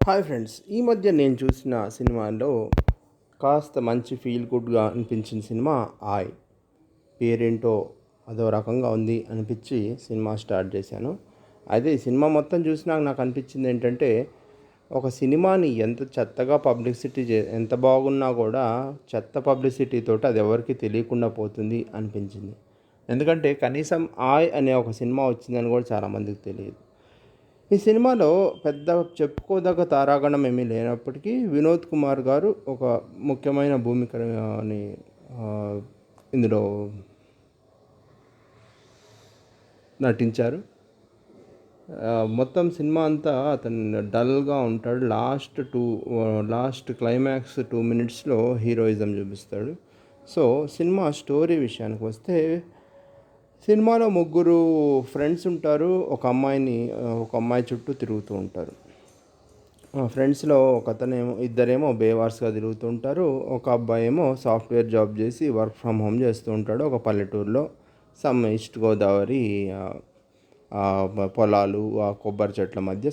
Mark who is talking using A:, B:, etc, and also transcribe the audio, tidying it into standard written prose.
A: Hi friends, ఈ మధ్య నేను చూసిన సినిమాలో కాస్త మంచి ఫీల్ గుడ్గా అనిపించిన సినిమా ఆయ్. పేరేంటో అదో రకంగా ఉంది అనిపించి సినిమా స్టార్ట్ చేశాను. అయితే ఈ సినిమా మొత్తం చూసినాక నాకు అనిపించింది ఏంటంటే, ఒక సినిమాని ఎంత చెత్తగా పబ్లిసిటీ ఎంత బాగున్నా కూడా చెత్త పబ్లిసిటీ తోటి అది ఎవరికి తెలియకుండా పోతుంది అనిపించింది. ఎందుకంటే కనీసం ఆయ్ అనే ఒక సినిమా వచ్చిందని కూడా చాలామందికి తెలియదు. ఈ సినిమాలో పెద్ద చెప్పుకోదగ్గ తారాగణం ఏమీ లేనప్పటికీ వినోద్ కుమార్ గారు ఒక ముఖ్యమైన భూమికని ఇందులో నటించారు. మొత్తం సినిమా అంతా అతను డల్గా ఉంటాడు. లాస్ట్ క్లైమాక్స్ 2 మినిట్స్లో హీరోయిజం చూపిస్తాడు. సో సినిమా స్టోరీ విషయానికి వస్తే, సినిమాలో ముగ్గురు ఫ్రెండ్స్ ఉంటారు. ఒక అమ్మాయి చుట్టూ తిరుగుతూ ఉంటారు. ఫ్రెండ్స్లో ఇద్దరేమో బేవార్స్గా తిరుగుతూ ఉంటారు. ఒక అబ్బాయి ఏమో సాఫ్ట్వేర్ జాబ్ చేసి వర్క్ ఫ్రమ్ హోమ్ చేస్తూ ఉంటాడు ఒక పల్లెటూరులో. ఈస్ట్ గోదావరి పొలాలు, ఆ కొబ్బరి చెట్ల మధ్య